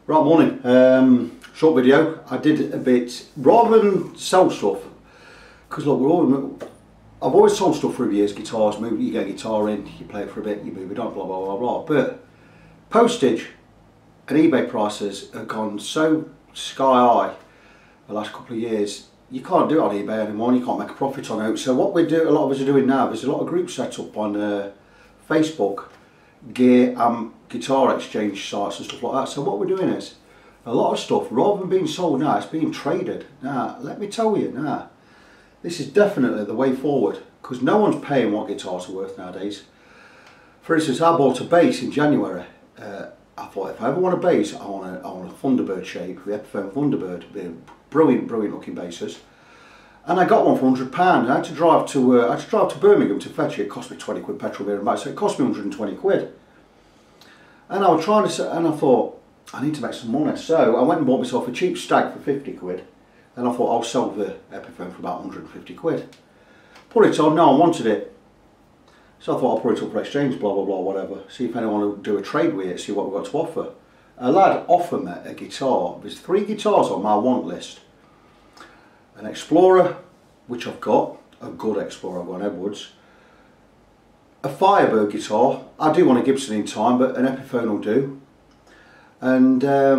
Right, morning. Short video. I did a bit, rather than sell stuff, because look, I've always sold stuff for years, guitars, you get a guitar in, you play it for a bit, you move it on, blah, blah, blah, blah. But postage and eBay prices have gone so sky high the last couple of years, you can't do it on eBay anymore, and you can't make a profit on it. So what we do, a lot of us are doing now, there's a lot of groups set up on Facebook, gear and guitar exchange sites and stuff like that. So what we're doing is, a lot of stuff, rather than being sold now, it's being traded. Now, let me tell you, now, this is definitely the way forward, because no one's paying what guitars are worth nowadays. For instance, I bought a bass in January. I thought, if I ever want a bass, I want a Thunderbird shape, the Epiphone Thunderbird. They're brilliant, brilliant looking basses. And I got one for £100. I had to drive to Birmingham to fetch it. It cost me 20 quid petrol there and back, so it cost me 120 quid. And I was trying to, and I thought, I need to make some money. So I went and bought myself a cheap Stag for 50 quid. And I thought, I'll sell the Epiphone for about 150 quid. Put it on, no one wanted it. So I thought, I'll put it up for exchange, blah, blah, blah, whatever. See if anyone will do a trade with it, see what we've got to offer. A lad offered me a guitar. There's 3 guitars on my want list. An Explorer, which I've got, a good Explorer, I've got an Edwards. A Firebird guitar, I do want a Gibson in time, but an Epiphone will do. And a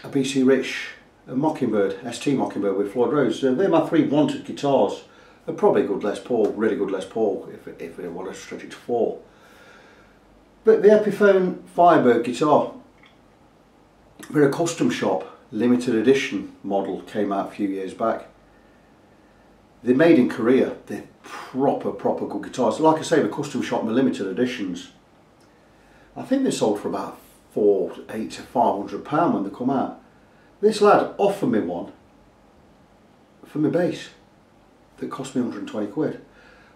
BC Rich, a Mockingbird, ST Mockingbird with Floyd Rose. They're my 3 wanted guitars. They're probably a good Les Paul, really good Les Paul, if they want to stretch it to 4. But the Epiphone Firebird guitar, they're a custom shop, limited edition model, came out a few years back. They're made in Korea. They're proper good guitars. Like I say, the custom shop, the limited editions. I think they sold for about £480 to £500 when they come out. This lad offered me one for my bass that cost me 120 quid.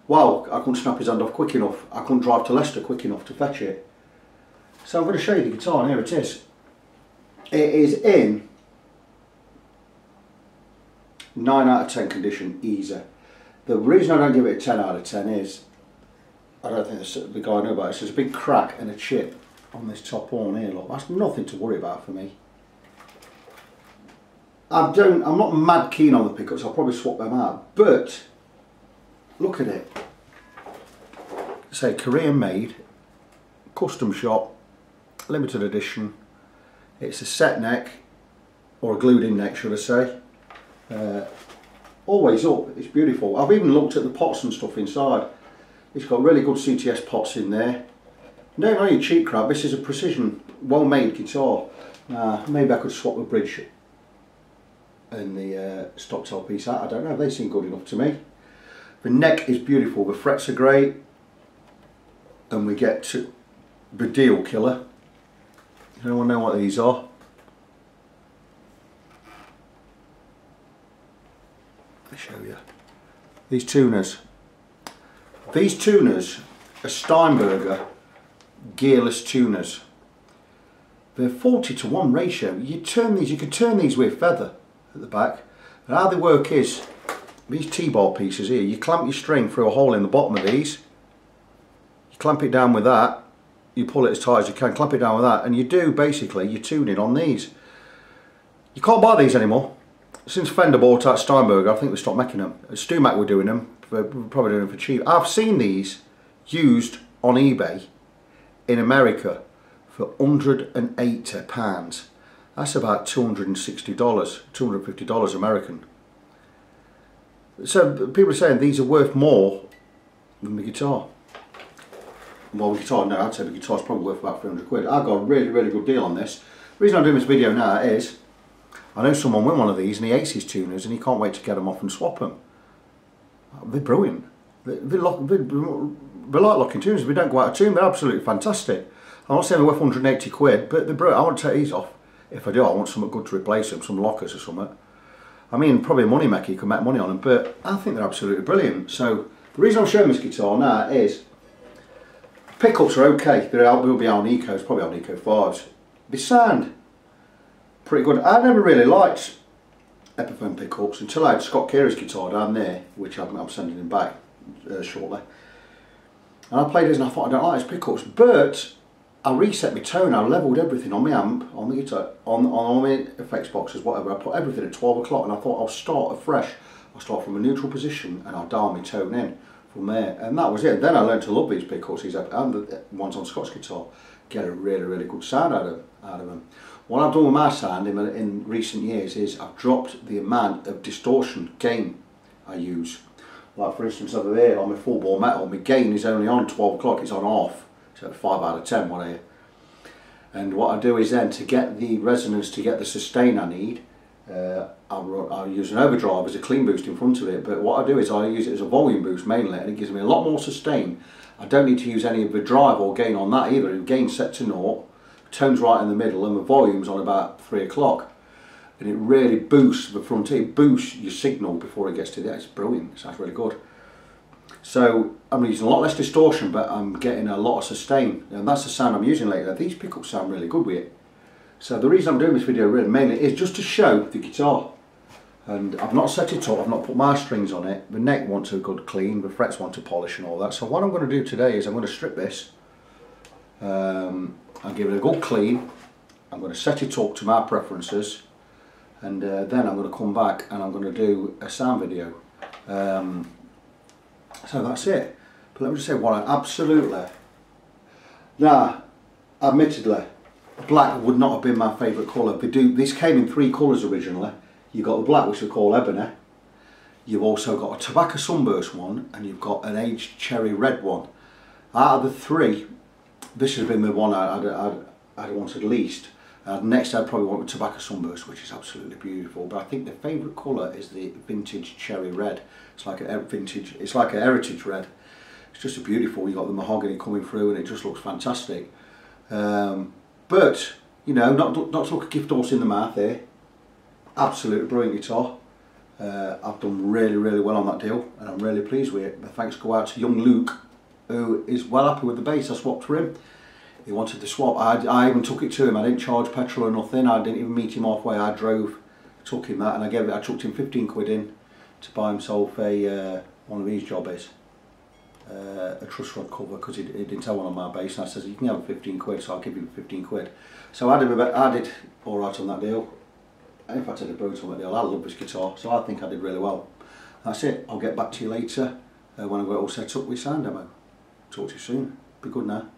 Well, I couldn't snap his hand off quick enough. I couldn't drive to Leicester quick enough to fetch it. So I'm going to show you the guitar, and here it is. It is in 9 out of 10 condition, easy. The reason I don't give it a 10 out of 10 is, I don't think the guy knew about it, there's a big crack and a chip on this top horn here, look. That's nothing to worry about for me. I'm not mad keen on the pickups, I'll probably swap them out, but look at it. Say Korean made, custom shop, limited edition. It's a set neck, or a glued in neck should I say. Always up, it's beautiful. I've even looked at the pots and stuff inside. It's got really good CTS pots in there. No, only cheap crap, this is a precision, well made guitar. Maybe I could swap the bridge and the stop tail piece out, I don't know, they seem good enough to me. The neck is beautiful, the frets are great, and we get to the deal killer. Does anyone know what these are? I'll show you. These tuners. These tuners are Steinberger gearless tuners. They're 40:1 ratio. You can turn these with feather at the back. And how they work is, these T-bar pieces here, you clamp your string through a hole in the bottom of these. You clamp it down with that. You pull it as tight as you can, clamp it down with that, and you do basically your tuning on these. You can't buy these anymore. Since Fender bought out Steinberger, I think they stopped making them. Stumac were doing them, we're probably doing them for cheap. I've seen these used on eBay in America for £180. That's about $260, $250 American. So people are saying these are worth more than the guitar. Well, the guitar, no, I'd say the guitar's probably worth about 300 quid. I got a really good deal on this. The reason I'm doing this video now is, I know someone with one of these and he hates his tuners and he can't wait to get them off and swap them. They're brilliant. They're like locking tuners. If we don't go out of tune, they're absolutely fantastic. I'm not saying they're worth 180 quid, but they're brilliant. I want to take these off. If I do, I want something good to replace them, some lockers or something. I mean, probably a money maker, you can make money on them, but I think they're absolutely brilliant. So the reason I'm showing this guitar now is, pickups are okay. They'll be Alnicos, probably Alnico 5s. They sound pretty good. I never really liked Epiphone pickups until I had Scott Carey's guitar down there, which I'm sending him back shortly. And I played his and I thought, I don't like his pickups, but I reset my tone, I levelled everything on my amp, on the guitar, on all my effects boxes, whatever. I put everything at 12 o'clock and I thought I'll start afresh. I'll start from a neutral position and I'll dial my tone in from there. And that was it. Then I learned to love these pickups, and the ones on Scott's guitar. Get a really, really good sound out of them. What I've done with my sound in recent years is I've dropped the amount of distortion gain I use. Like for instance over here on my full bore metal, my gain is only on 12 o'clock, it's on off. So 5 out of 10 what I hear. And what I do is then to get the resonance, to get the sustain I need, I'll use an overdrive as a clean boost in front of it, but what I do is I use it as a volume boost mainly, and it gives me a lot more sustain. I don't need to use any of the drive or gain on that either. The gain's set to 0, tone's right in the middle, and the volume's on about 3 o'clock. And it really boosts the front, it boosts your signal before it gets to there. It's brilliant, it sounds really good. So I'm using a lot less distortion, but I'm getting a lot of sustain, and that's the sound I'm using lately. These pickups sound really good with it. So the reason I'm doing this video really mainly is just to show the guitar. And I've not set it up, I've not put my strings on it. The neck wants a good clean, the frets want to polish and all that. So what I'm going to do today is I'm going to strip this. I'll give it a good clean. I'm going to set it up to my preferences. And then I'm going to come back and I'm going to do a sound video. So that's it. But let me just say what I absolutely... Now, admittedly, black would not have been my favourite colour. This came in 3 colours originally. You've got the black, which we call Ebony. You've also got a tobacco sunburst one, and you've got an aged cherry red one. Out of the 3, this has been the one I'd wanted least. Next I'd probably want the tobacco sunburst, which is absolutely beautiful. But I think the favourite colour is the vintage cherry red. It's like a vintage, it's like a heritage red. It's just a beautiful. You got the mahogany coming through, and it just looks fantastic. But you know, not to look a gift horse in the mouth here. Absolutely brilliant guitar. I've done really, really well on that deal, and I'm really pleased with it. My thanks go out to young Luke, who is well happy with the bass I swapped for him. He wanted the swap. I even took it to him. I didn't charge petrol or nothing. I didn't even meet him halfway. I drove, took him that, and I chucked him 15 quid in to buy himself a one of these jobbies, a truss rod cover, because he didn't tell one on my bass. And I said, you can have 15 quid, so I'll give him 15 quid. So I did all right on that deal. In fact, I did brilliant on that deal. I love this guitar, so I think I did really well. That's it. I'll get back to you later when I've got it all set up with sound demo. Talk to you soon. Be good now.